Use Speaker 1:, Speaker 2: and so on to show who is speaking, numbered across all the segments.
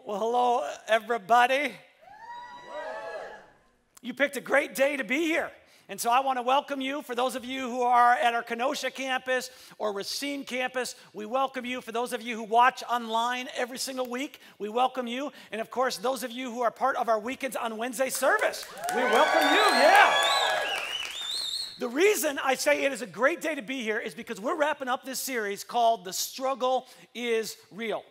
Speaker 1: Well, hello, everybody. You picked a great day to be here. And so I want to welcome you. For those of you who are at our Kenosha campus or Racine campus, we welcome you. For those of you who watch online every single week, we welcome you. And of course, those of you who are part of our Weekends on Wednesday service, we welcome you, yeah. The reason I say it is a great day to be here is because we're wrapping up this series called The Struggle is Real.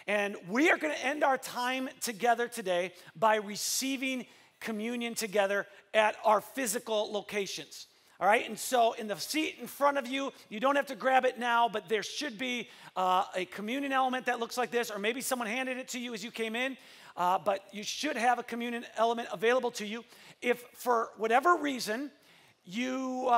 Speaker 1: And we are going to end our time together today by receiving communion together at our physical locations. All right, and so in the seat in front of you, you don't have to grab it now, but there should be a communion element that looks like this, or maybe someone handed it to you as you came in, but you should have a communion element available to you. If for whatever reason you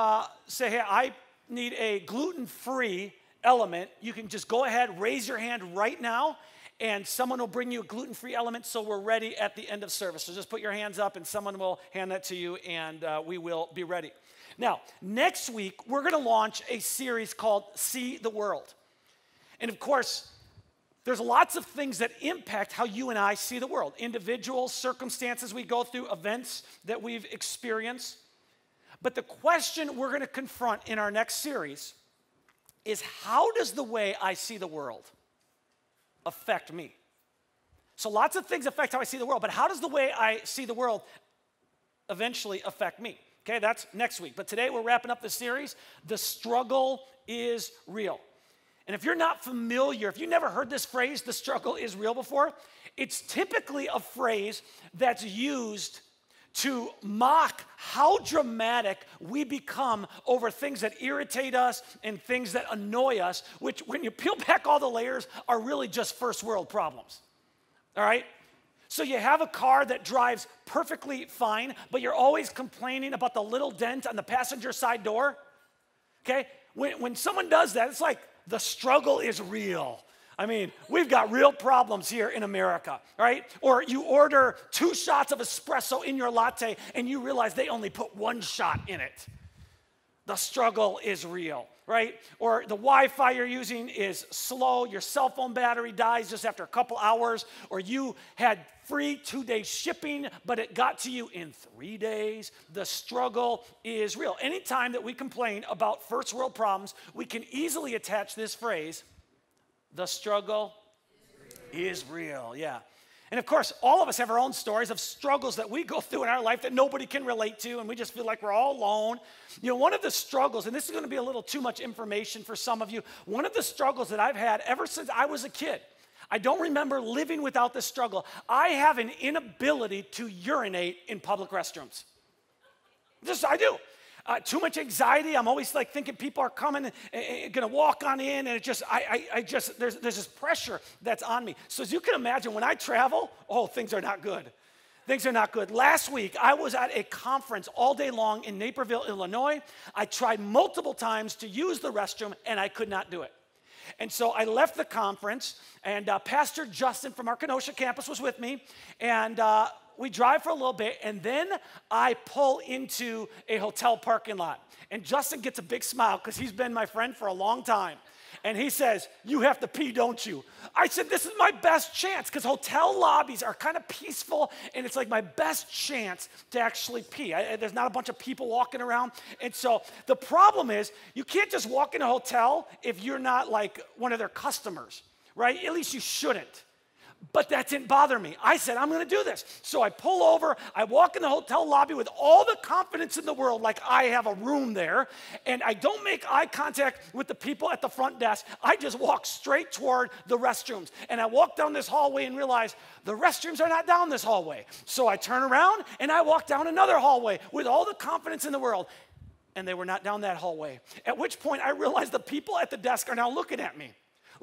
Speaker 1: say, hey, I need a gluten-free element, you can just go ahead, raise your hand right now, and someone will bring you a gluten-free element so we're ready at the end of service. So just put your hands up and someone will hand that to you and we will be ready. Now, next week, we're going to launch a series called See the World. And of course, there's lots of things that impact how you and I see the world. Individuals, circumstances we go through, events that we've experienced. But the question we're going to confront in our next series is, how does the way I see the world affect me? So lots of things affect how I see the world, but how does the way I see the world eventually affect me? Okay, that's next week. But today we're wrapping up the series, The Struggle is Real. And if you're not familiar, if you never heard this phrase, the struggle is real, before, it's typically a phrase that's used to mock how dramatic we become over things that irritate us and things that annoy us, which, when you peel back all the layers, are really just first world problems. All right? So you have a car that drives perfectly fine, but you're always complaining about the little dent on the passenger side door. Okay? When someone does that, it's like the struggle is real. I mean, we've got real problems here in America, right? Or you order 2 shots of espresso in your latte and you realize they only put 1 shot in it. The struggle is real, right? Or the Wi-Fi you're using is slow, your cell phone battery dies just after a couple hours, or you had free 2-day shipping, but it got to you in 3 days. The struggle is real. Anytime that we complain about first world problems, we can easily attach this phrase, the struggle is real, yeah. And of course, all of us have our own stories of struggles that we go through in our life that nobody can relate to, and we just feel like we're all alone. You know, one of the struggles, and this is going to be a little too much information for some of you, one of the struggles that I've had ever since I was a kid, I don't remember living without this struggle. I have an inability to urinate in public restrooms. I do. Too much anxiety. I'm always like thinking people are coming and going to walk on in, and it just, there's this pressure that's on me. So as you can imagine, when I travel, things are not good. Things are not good. Last week, I was at a conference all day long in Naperville, Illinois. I tried multiple times to use the restroom, and I could not do it. And so I left the conference, and Pastor Justin from our Kenosha campus was with me, and we drive for a little bit, and then I pull into a hotel parking lot. And Justin gets a big smile because he's been my friend for a long time. And he says, "You have to pee, don't you?" I said, "This is my best chance," because hotel lobbies are kind of peaceful, and it's like my best chance to actually pee. There's not a bunch of people walking around. And so the problem is, you can't just walk in a hotel if you're not like one of their customers, right? At least you shouldn't. But that didn't bother me. I said, I'm going to do this. So I pull over, I walk in the hotel lobby with all the confidence in the world, like I have a room there, and I don't make eye contact with the people at the front desk. I just walk straight toward the restrooms. And I walk down this hallway and realize the restrooms are not down this hallway. So I turn around and I walk down another hallway with all the confidence in the world. And they were not down that hallway. At which point I realized the people at the desk are now looking at me.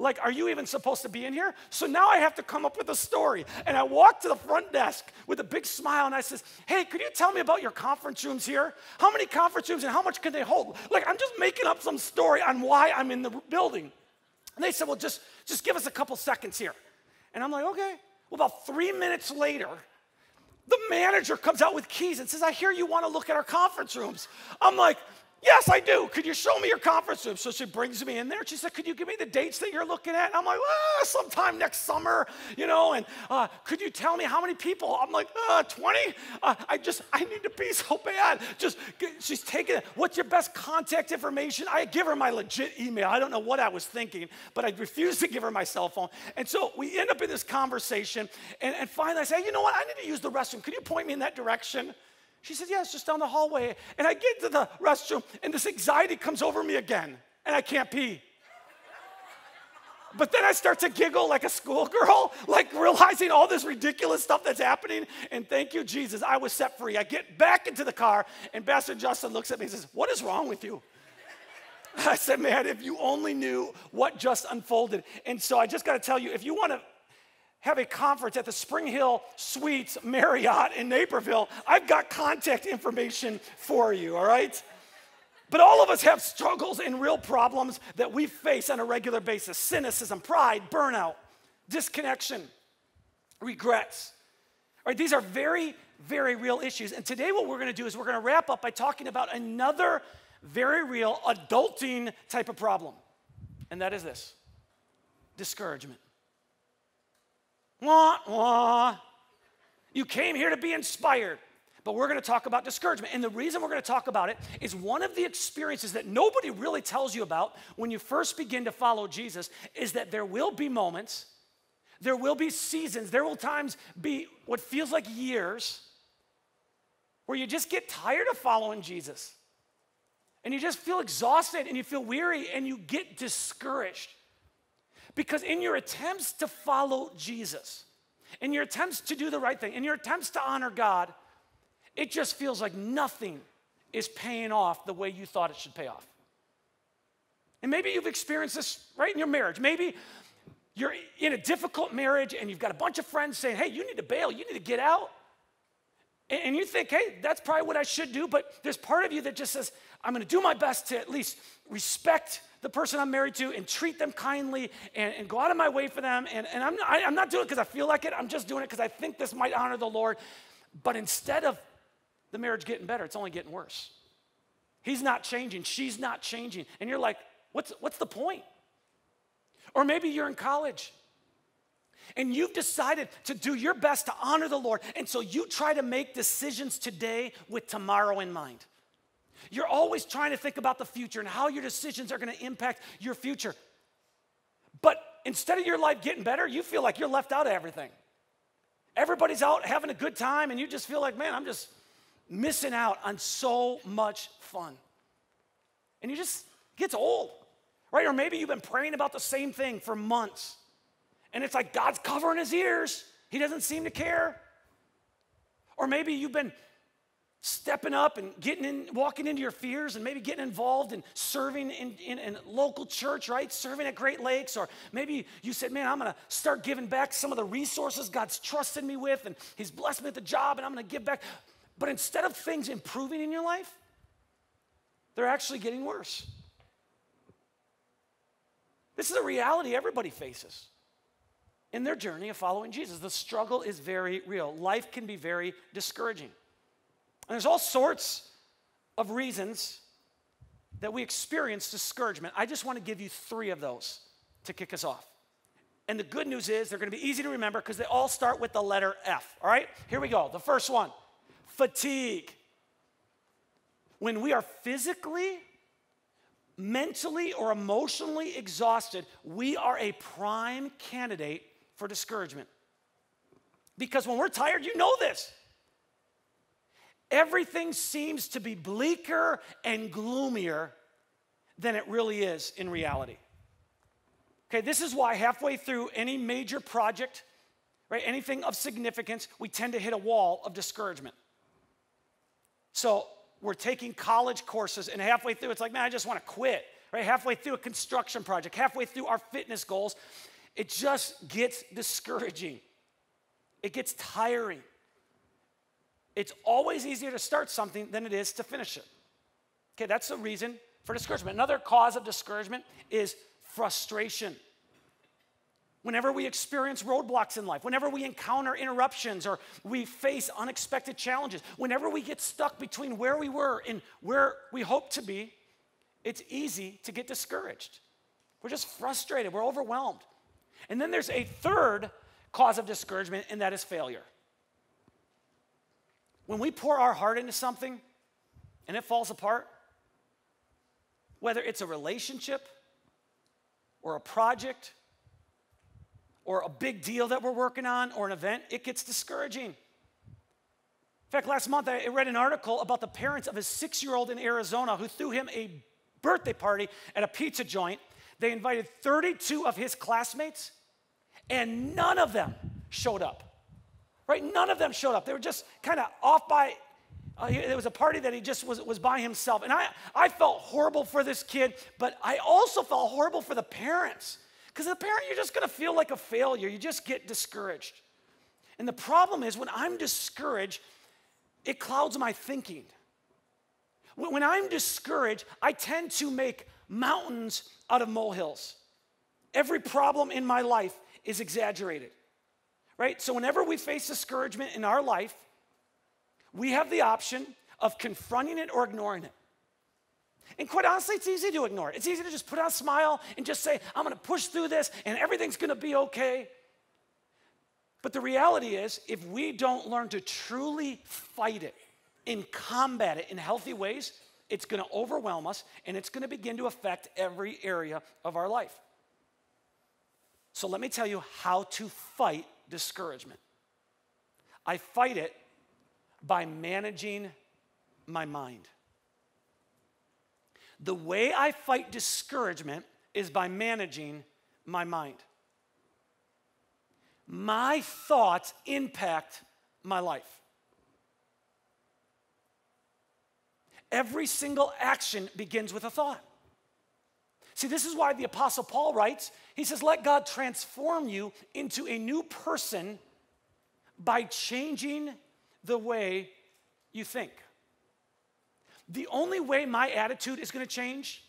Speaker 1: Like, are you even supposed to be in here? So now I have to come up with a story. And I walk to the front desk with a big smile, and I says, "Hey, could you tell me about your conference rooms here? How many conference rooms and how much can they hold?" Like, I'm just making up some story on why I'm in the building. And they said, "Well, just give us a couple seconds here." And I'm like, okay. Well, about 3 minutes later, the manager comes out with keys and says, "I hear you want to look at our conference rooms." I'm like, Yes, I do. Could you show me your conference room? So she brings me in there. She said, could you give me the dates that you're looking at? And I'm like, sometime next summer, and could you tell me how many people? I'm like, 20? I need to pee so bad. She's taking it. What's your best contact information? I give her my legit email. I don't know what I was thinking, but I refused to give her my cell phone. And so we end up in this conversation, and finally I say, you know what? I need to use the restroom. Could you point me in that direction? She said, yeah, it's just down the hallway. And I get to the restroom, and this anxiety comes over me again, and I can't pee. But then I start to giggle like a schoolgirl, like realizing all this ridiculous stuff that's happening. And thank you, Jesus, I was set free. I get back into the car, and Pastor Justin looks at me and says, what is wrong with you? I said, man, if you only knew what just unfolded. And so I just got to tell you, if you want to have a conference at the Spring Hill Suites Marriott in Naperville, I've got contact information for you, all right? But all of us have struggles and real problems that we face on a regular basis. Cynicism, pride, burnout, disconnection, regrets. All right, these are very, very real issues. And today what we're going to do is we're going to wrap up by talking about another very real adulting type of problem. And that is this: discouragement. Wah, wah. You came here to be inspired, but we're going to talk about discouragement. And the reason we're going to talk about it is one of the experiences that nobody really tells you about when you first begin to follow Jesus is that there will be moments, there will be seasons, there will times be what feels like years where you just get tired of following Jesus. And you just feel exhausted and you feel weary and you get discouraged. Because in your attempts to follow Jesus, in your attempts to do the right thing, in your attempts to honor God, it just feels like nothing is paying off the way you thought it should pay off. And maybe you've experienced this right in your marriage. Maybe you're in a difficult marriage and you've got a bunch of friends saying, hey, you need to bail, you need to get out. And you think, hey, that's probably what I should do, but there's part of you that just says, I'm going to do my best to at least respect the person I'm married to and treat them kindly and go out of my way for them. And I'm not doing it because I feel like it. I'm just doing it because I think this might honor the Lord. But instead of the marriage getting better, it's only getting worse. He's not changing. She's not changing. And you're like, what's the point? Or maybe you're in college and you've decided to do your best to honor the Lord. And so you try to make decisions today with tomorrow in mind. You're always trying to think about the future and how your decisions are going to impact your future. But instead of your life getting better, you feel like you're left out of everything. Everybody's out having a good time, and you just feel like, man, I'm just missing out on so much fun. And it just gets old, right? Or maybe you've been praying about the same thing for months, and it's like God's covering his ears. He doesn't seem to care. Or maybe you've been stepping up and walking into your fears and maybe getting involved in serving in a local church, right? Serving at Great Lakes. Or maybe you said, man, I'm going to start giving back some of the resources God's trusted me with, and he's blessed me at the job, and I'm going to give back. But instead of things improving in your life, they're actually getting worse. This is a reality everybody faces in their journey of following Jesus. The struggle is very real. Life can be very discouraging. And there's all sorts of reasons that we experience discouragement. I just want to give you 3 of those to kick us off. And the good news is they're going to be easy to remember because they all start with the letter F, all right? Here we go. The first one, fatigue. When we are physically, mentally, or emotionally exhausted, we are a prime candidate for discouragement. Because when we're tired, you know this. Everything seems to be bleaker and gloomier than it really is in reality. Okay, this is why halfway through any major project, right, anything of significance, we tend to hit a wall of discouragement. So we're taking college courses, and halfway through, it's like, man, I just want to quit, right? Halfway through a construction project, halfway through our fitness goals, it just gets discouraging. It gets tiring. It's always easier to start something than it is to finish it. Okay, that's the reason for discouragement. Another cause of discouragement is frustration. Whenever we experience roadblocks in life, whenever we encounter interruptions or we face unexpected challenges, whenever we get stuck between where we were and where we hope to be, it's easy to get discouraged. We're just frustrated, we're overwhelmed. And then there's a third cause of discouragement, and that is failure. When we pour our heart into something and it falls apart, whether it's a relationship or a project or a big deal that we're working on or an event, it gets discouraging. In fact, last month I read an article about the parents of a 6-year-old in Arizona who threw him a birthday party at a pizza joint. They invited 32 of his classmates, and none of them showed up. Right? None of them showed up. They were just kind of off by, it was a party that he just was by himself. And I felt horrible for this kid, but I also felt horrible for the parents. Because as a parent, you're just going to feel like a failure. You just get discouraged. And the problem is when I'm discouraged, it clouds my thinking. When I'm discouraged, I tend to make mountains out of molehills. Every problem in my life is exaggerated. Right? So whenever we face discouragement in our life, we have the option of confronting it or ignoring it. And quite honestly, it's easy to ignore it. It's easy to just put on a smile and just say, I'm going to push through this and everything's going to be okay. But the reality is, if we don't learn to truly fight it and combat it in healthy ways, it's going to overwhelm us and it's going to begin to affect every area of our life. So let me tell you how to fight discouragement. I fight it by managing my mind. The way I fight discouragement is by managing my mind. My thoughts impact my life. Every single action begins with a thought. See, this is why the Apostle Paul writes, he says, let God transform you into a new person by changing the way you think. The only way my attitude is going to change,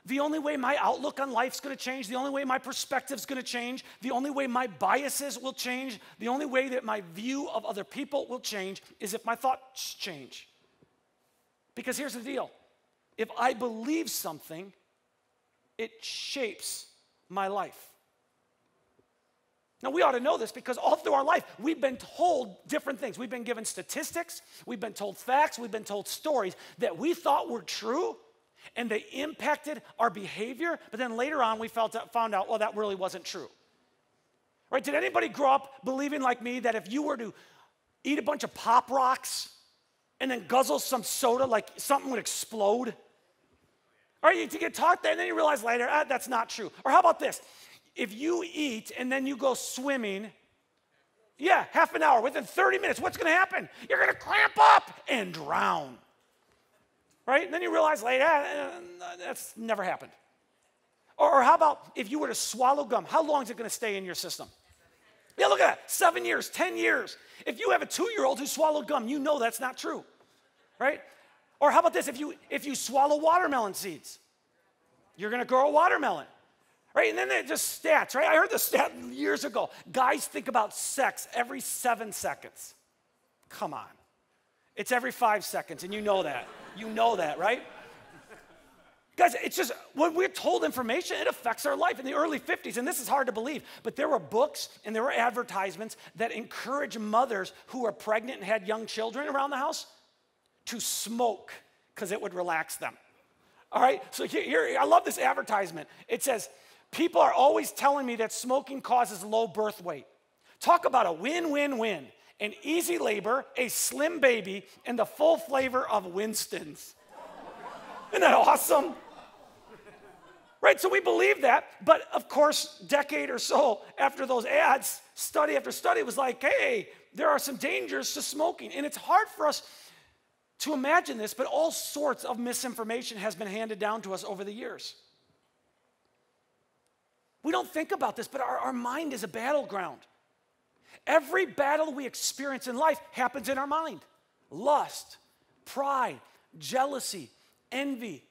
Speaker 1: the only way my outlook on life is going to change, the only way my perspective is going to change, the only way my biases will change, the only way that my view of other people will change is if my thoughts change. Because here's the deal. If I believe something, it shapes my life. Now, we ought to know this because all through our life, we've been told different things. We've been given statistics, we've been told facts, we've been told stories that we thought were true, and they impacted our behavior, but then later on, we found out, well, that really wasn't true. Right? Did anybody grow up believing like me that if you were to eat a bunch of Pop Rocks and then guzzle some soda, like something would explode? Or you get taught that, and then you realize later, that's not true. Or how about this? If you eat and then you go swimming, half an hour, within 30 minutes, what's going to happen? You're going to cramp up and drown. Right? And then you realize later, that's never happened. Or how about if you were to swallow gum, how long is it going to stay in your system? Yeah, look at that, 7 years, 10 years. If you have a 2-year-old who swallowed gum, you know that's not true. Right? Or how about this, if you swallow watermelon seeds, you're going to grow a watermelon. Right? And then they're just stats, right? I heard the stat years ago. Guys think about sex every 7 seconds. Come on. It's every 5 seconds, and you know that. You know that, right? Guys, it's just, when we're told information, it affects our life. In the early 50s, and this is hard to believe, but there were books and there were advertisements that encourage mothers who are pregnant and had young children around the house to smoke because it would relax them. All right? So here, I love this advertisement. It says, people are always telling me that smoking causes low birth weight. Talk about a win-win-win. An easy labor, a slim baby, and the full flavor of Winston's. Isn't that awesome? Right, so we believe that, but of course, decade or so after those ads, study after study was like, hey, there are some dangers to smoking. And it's hard for us to imagine this, but all sorts of misinformation has been handed down to us over the years. We don't think about this, but our mind is a battleground. Every battle we experience in life happens in our mind. Lust, pride, jealousy, envy,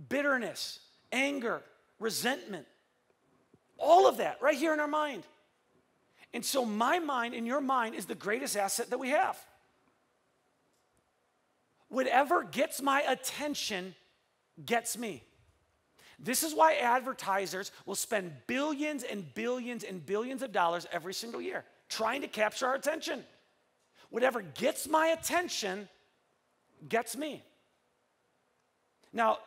Speaker 1: bitterness, anger, resentment. All of that right here in our mind. And so my mind and your mind is the greatest asset that we have. Whatever gets my attention gets me. This is why advertisers will spend billions and billions and billions of dollars every single year trying to capture our attention. Whatever gets my attention gets me. Now,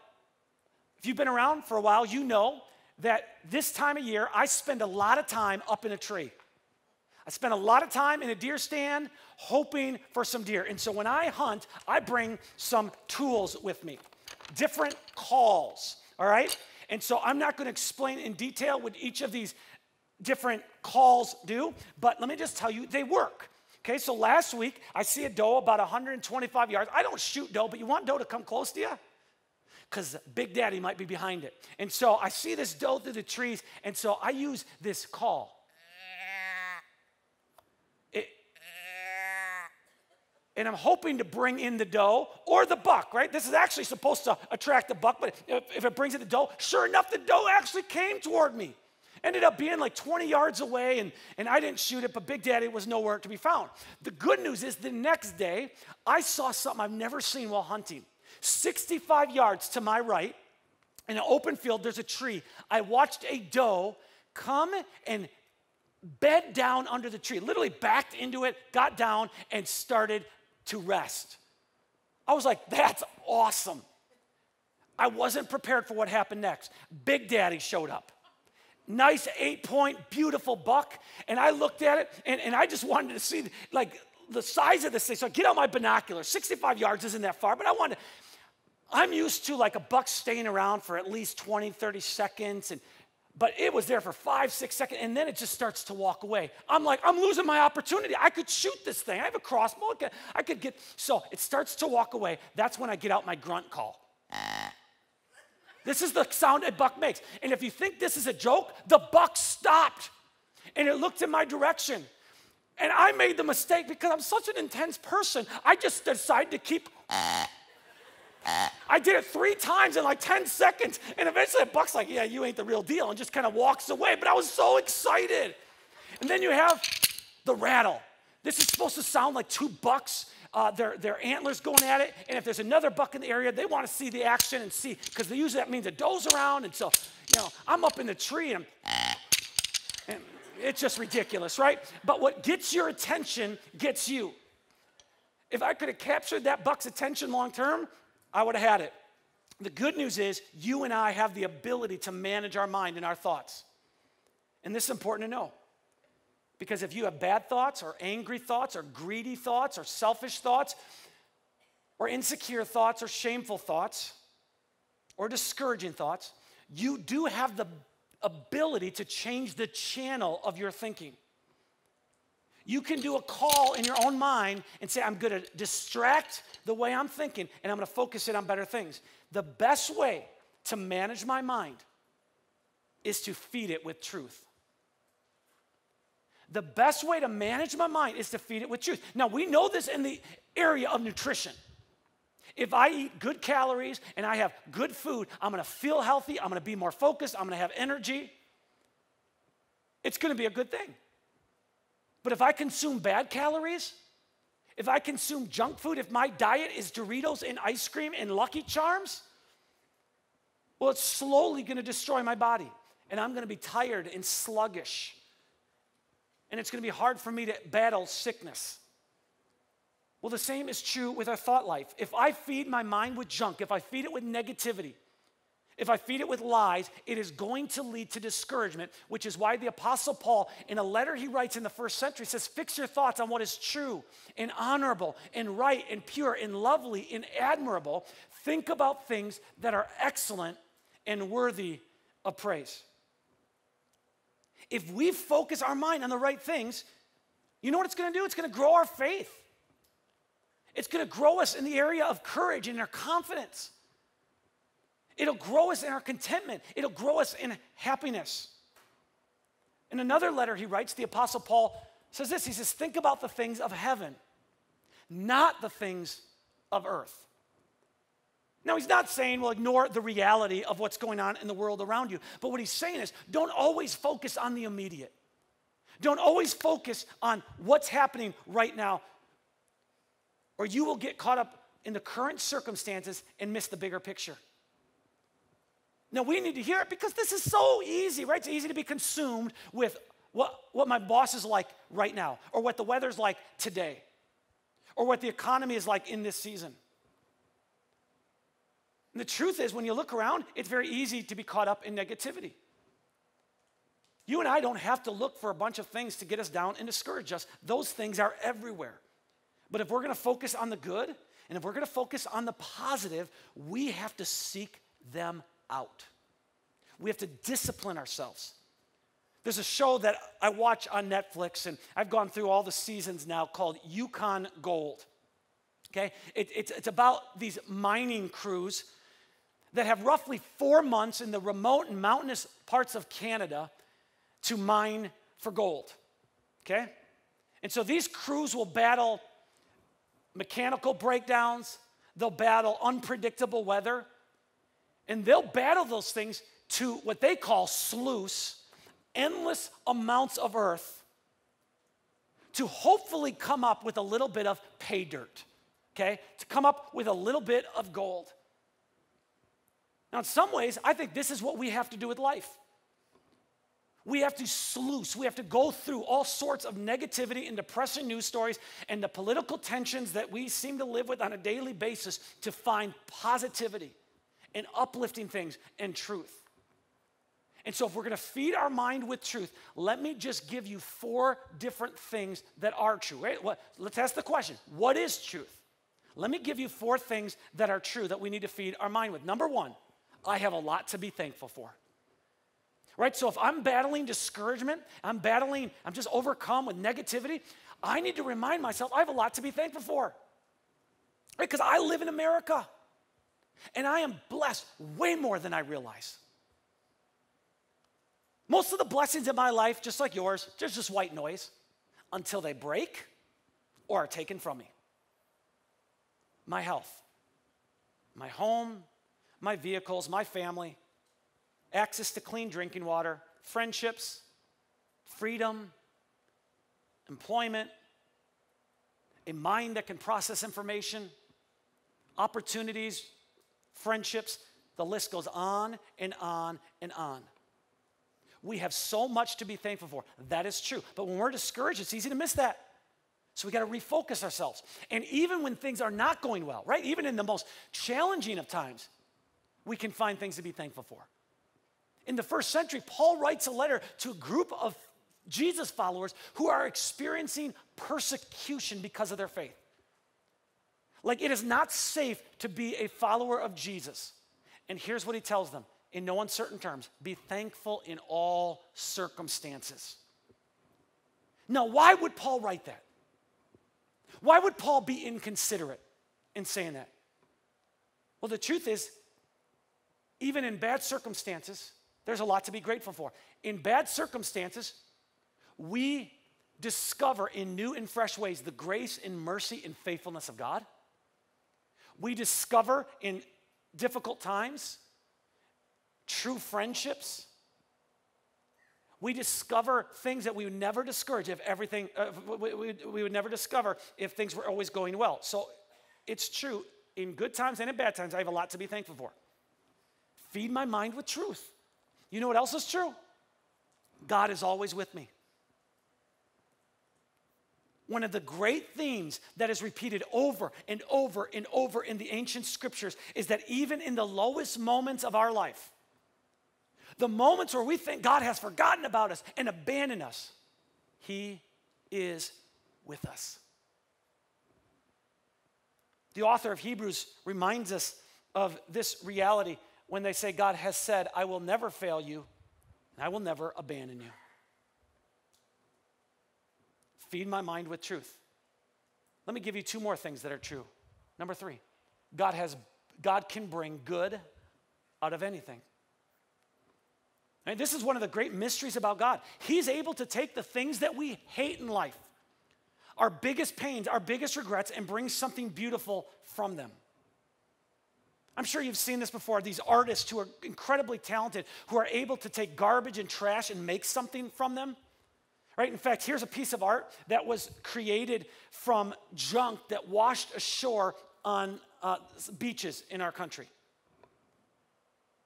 Speaker 1: if you've been around for a while, you know that this time of year, I spend a lot of time up in a tree. I spend a lot of time in a deer stand hoping for some deer. And so when I hunt, I bring some tools with me, different calls, all right? And so I'm not going to explain in detail what each of these different calls do, but let me just tell you, they work. Okay, so last week, I see a doe about 125 yards. I don't shoot doe, but you want doe to come close to you? Because Big Daddy might be behind it. And so I see this doe through the trees, and so I use this call. And I'm hoping to bring in the doe or the buck, right? This is actually supposed to attract the buck, but if it brings in the doe, sure enough, the doe actually came toward me. Ended up being like 20 yards away, and I didn't shoot it, but Big Daddy was nowhere to be found. The good news is the next day, I saw something I've never seen while hunting. 65 yards to my right, in an open field, there's a tree. I watched a doe come and bed down under the tree, literally backed into it, got down, and started to rest. I was like, that's awesome. I wasn't prepared for what happened next. Big Daddy showed up. Nice 8-point, beautiful buck. And I looked at it, and I just wanted to see, like, the size of this thing. So I get out my binoculars. 65 yards isn't that far, but I'm used to, like, a buck staying around for at least 20, 30 seconds, but it was there for 5, 6 seconds, and then it just starts to walk away. I'm like, I'm losing my opportunity. I could shoot this thing. I have a crossbow. I could get, so it starts to walk away. That's when I get out my grunt call. This is the sound a buck makes. And if you think this is a joke, the buck stopped, and it looked in my direction. And I made the mistake because I'm such an intense person. I just decided to keep. I did it 3 times in like 10 seconds, and eventually the buck's like, yeah, you ain't the real deal, and just kind of walks away. But I was so excited. And then you have the rattle. This is supposed to sound like 2 bucks. Their antlers going at it, and if there's another buck in the area, they want to see the action and see, because usually that means a doe's around, and so, I'm up in the tree, and it's just ridiculous, right? But what gets your attention gets you. If I could have captured that buck's attention long term, I would have had it. The good news is you and I have the ability to manage our mind and our thoughts, and this is important to know. Because if you have bad thoughts or angry thoughts or greedy thoughts or selfish thoughts or insecure thoughts or shameful thoughts or discouraging thoughts, you do have the ability to change the channel of your thinking. You can do a call in your own mind and say, I'm going to distract the way I'm thinking, and I'm going to focus it on better things. The best way to manage my mind is to feed it with truth. The best way to manage my mind is to feed it with truth. Now, we know this in the area of nutrition. If I eat good calories and I have good food, I'm going to feel healthy, I'm going to be more focused, I'm going to have energy. It's going to be a good thing. But if I consume bad calories, if I consume junk food, if my diet is Doritos and ice cream and Lucky Charms, well, it's slowly going to destroy my body. And I'm going to be tired and sluggish. And it's going to be hard for me to battle sickness. Well, the same is true with our thought life. If I feed my mind with junk, if I feed it with negativity, if I feed it with lies, it is going to lead to discouragement, which is why the Apostle Paul, in a letter he writes in the 1st century, says, fix your thoughts on what is true and honorable and right and pure and lovely and admirable. Think about things that are excellent and worthy of praise. If we focus our mind on the right things, you know what it's going to do? It's going to grow our faith. It's going to grow us in the area of courage and our confidence. It'll grow us in our contentment. It'll grow us in happiness. In another letter he writes, the Apostle Paul says this. He says, think about the things of heaven, not the things of earth. Now, he's not saying, well, ignore the reality of what's going on in the world around you. But what he's saying is, don't always focus on the immediate. Don't always focus on what's happening right now, or you will get caught up in the current circumstances and miss the bigger picture. Now, we need to hear it because this is so easy, right? It's easy to be consumed with what my boss is like right now, or what the weather's like today, or what the economy is like in this season. And the truth is, when you look around, it's very easy to be caught up in negativity. You and I don't have to look for a bunch of things to get us down and discourage us. Those things are everywhere. But if we're going to focus on the good, and if we're going to focus on the positive, we have to seek them out. We have to discipline ourselves. There's a show that I watch on Netflix, and I've gone through all the seasons now, called Yukon Gold. Okay? It's about these mining crews that have roughly 4 months in the remote and mountainous parts of Canada to mine for gold. Okay? And so these crews will battle mechanical breakdowns, they'll battle unpredictable weather, and they'll battle those things to what they call sluice endless amounts of earth to hopefully come up with a little bit of pay dirt, okay? To come up with a little bit of gold. Now, in some ways, I think this is what we have to do with life. We have to sluice, we have to go through all sorts of negativity and depressing news stories and the political tensions that we seem to live with on a daily basis to find positivity and uplifting things and truth. And so if we're going to feed our mind with truth, let me just give you 4 different things that are true. Right? Let's ask the question, what is truth? Let me give you 4 things that are true that we need to feed our mind with. Number 1, I have a lot to be thankful for. Right? So if I'm battling discouragement, I'm just overcome with negativity, I need to remind myself I have a lot to be thankful for. Right? Because I live in America, and I am blessed way more than I realize. Most of the blessings in my life, just like yours, they're just white noise until they break or are taken from me. My health, my home, my vehicles, my family, access to clean drinking water, friendships, freedom, employment, a mind that can process information, opportunities, friendships, the list goes on and on and on. We have so much to be thankful for. That is true. But when we're discouraged, it's easy to miss that. So we got to refocus ourselves. And even when things are not going well, right? Even in the most challenging of times, we can find things to be thankful for. In the first century, Paul writes a letter to a group of Jesus followers who are experiencing persecution because of their faith. Like, it is not safe to be a follower of Jesus. And here's what he tells them. In no uncertain terms, be thankful in all circumstances. Now, why would Paul write that? Why would Paul be inconsiderate in saying that? Well, the truth is, even in bad circumstances, there's a lot to be grateful for. In bad circumstances, we discover in new and fresh ways the grace and mercy and faithfulness of God. We discover in difficult times true friendships. We discover things that we would never discourage if everything, we would never discover if things were always going well. So it's true, in good times and in bad times, I have a lot to be thankful for. Feed my mind with truth. You know what else is true? God is always with me. One of the great themes that is repeated over and over and over in the ancient scriptures is that even in the lowest moments of our life, the moments where we think God has forgotten about us and abandoned us, He is with us. The author of Hebrews reminds us of this reality when they say God has said, I will never fail you and I will never abandon you. Feed my mind with truth. Let me give you 2 more things that are true. Number 3, God can bring good out of anything. And this is one of the great mysteries about God. He's able to take the things that we hate in life, our biggest pains, our biggest regrets, and bring something beautiful from them. I'm sure you've seen this before, these artists who are incredibly talented, who are able to take garbage and trash and make something from them. Right? In fact, here's a piece of art that was created from junk that washed ashore on beaches in our country.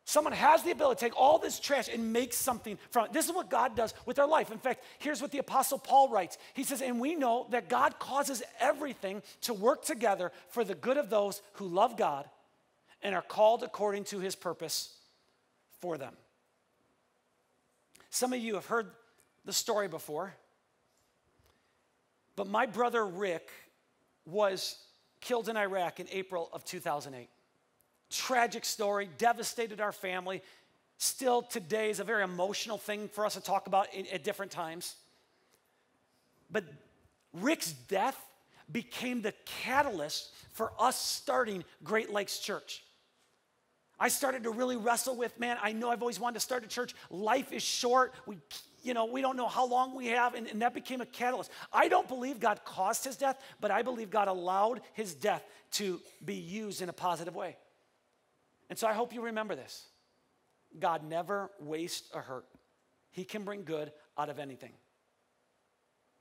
Speaker 1: Someone has the ability to take all this trash and make something from it. This is what God does with our life. In fact, here's what the Apostle Paul writes. He says, and we know that God causes everything to work together for the good of those who love God and are called according to his purpose for them. Some of you have heard the story before, but my brother Rick was killed in Iraq in April of 2008. Tragic story, devastated our family. Still today is a very emotional thing for us to talk about at different times. But Rick's death became the catalyst for us starting Great Lakes Church. I started to really wrestle with, man, I know I've always wanted to start a church. Life is short. We don't know how long we have, and that became a catalyst. I don't believe God caused his death, but I believe God allowed his death to be used in a positive way. And so I hope you remember this. God never wastes a hurt. He can bring good out of anything.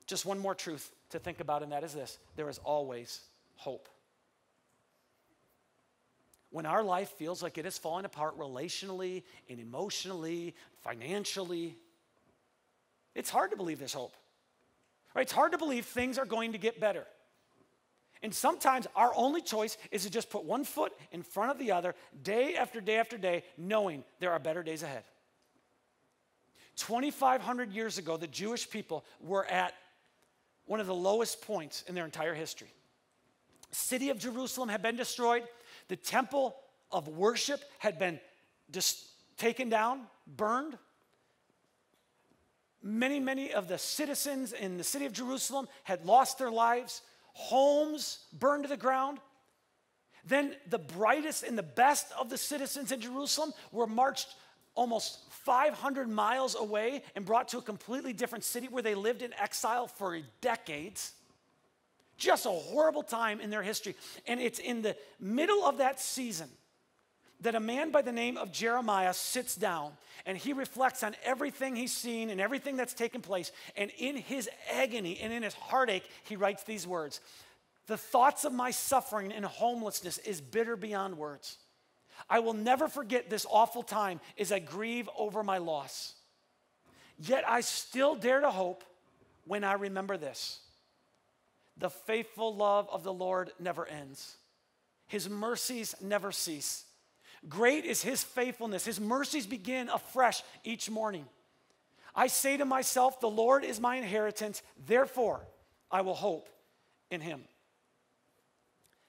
Speaker 1: Just one more truth to think about, and that is this: there is always hope. When our life feels like it is falling apart relationally and emotionally, financially, it's hard to believe there's hope. Right? It's hard to believe things are going to get better. And sometimes our only choice is to just put one foot in front of the other, day after day after day, knowing there are better days ahead. 2,500 years ago, the Jewish people were at one of the lowest points in their entire history. The city of Jerusalem had been destroyed. The temple of worship had been taken down, burned. Many of the citizens in the city of Jerusalem had lost their lives. Homes burned to the ground. Then the brightest and the best of the citizens in Jerusalem were marched almost 500 miles away and brought to a completely different city where they lived in exile for decades. Just a horrible time in their history. And it's in the middle of that season that a man by the name of Jeremiah sits down and he reflects on everything he's seen and everything that's taken place. And in his agony and in his heartache, he writes these words: "The thoughts of my suffering and homelessness is bitter beyond words. I will never forget this awful time as I grieve over my loss. Yet I still dare to hope when I remember this. The faithful love of the Lord never ends. His mercies never cease. Great is his faithfulness. His mercies begin afresh each morning. I say to myself, the Lord is my inheritance, therefore I will hope in him."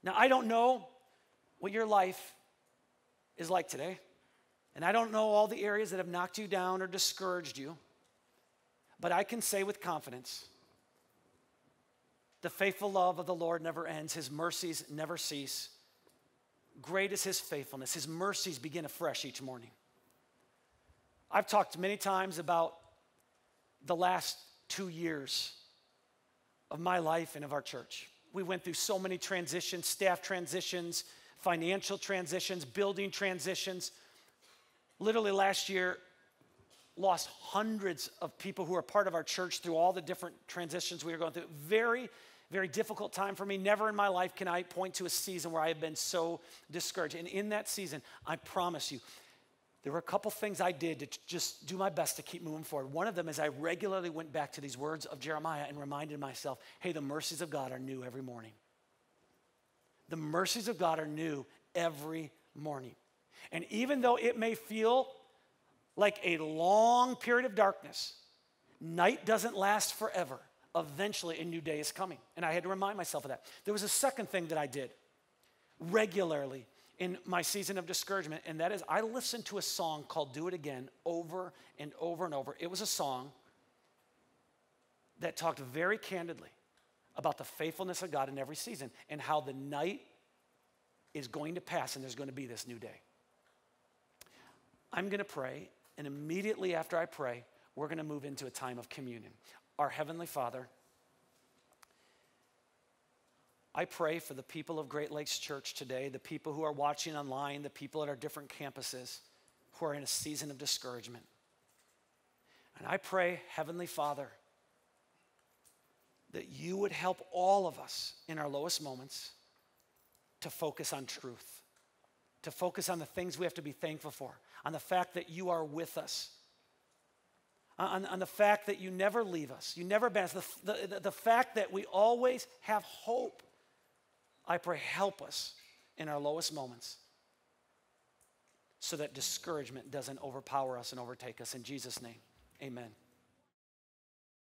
Speaker 1: Now, I don't know what your life is like today, and I don't know all the areas that have knocked you down or discouraged you, but I can say with confidence, the faithful love of the Lord never ends. His mercies never cease. Great is his faithfulness. His mercies begin afresh each morning. I've talked many times about the last 2 years of my life and of our church. We went through so many transitions, staff transitions, financial transitions, building transitions. Literally last year, lost hundreds of people who are part of our church through all the different transitions we were going through. Very, very difficult time for me. Never in my life can I point to a season where I have been so discouraged. And in that season, I promise you, there were a couple things I did to just do my best to keep moving forward. One of them is I regularly went back to these words of Jeremiah and reminded myself, hey, the mercies of God are new every morning. The mercies of God are new every morning. And even though it may feel like a long period of darkness, night doesn't last forever. Eventually, a new day is coming. And I had to remind myself of that. There was a second thing that I did regularly in my season of discouragement, and that is I listened to a song called "Do It Again" over and over and over. It was a song that talked very candidly about the faithfulness of God in every season and how the night is going to pass and there's going to be this new day. I'm going to pray, and immediately after I pray, we're going to move into a time of communion. Our Heavenly Father, I pray for the people of Great Lakes Church today, the people who are watching online, the people at our different campuses who are in a season of discouragement. And I pray, Heavenly Father, that you would help all of us in our lowest moments to focus on truth, to focus on the things we have to be thankful for, on the fact that you are with us, on the fact that you never leave us, you never abandon us, the fact that we always have hope. I pray, help us in our lowest moments so that discouragement doesn't overpower us and overtake us. In Jesus' name, amen.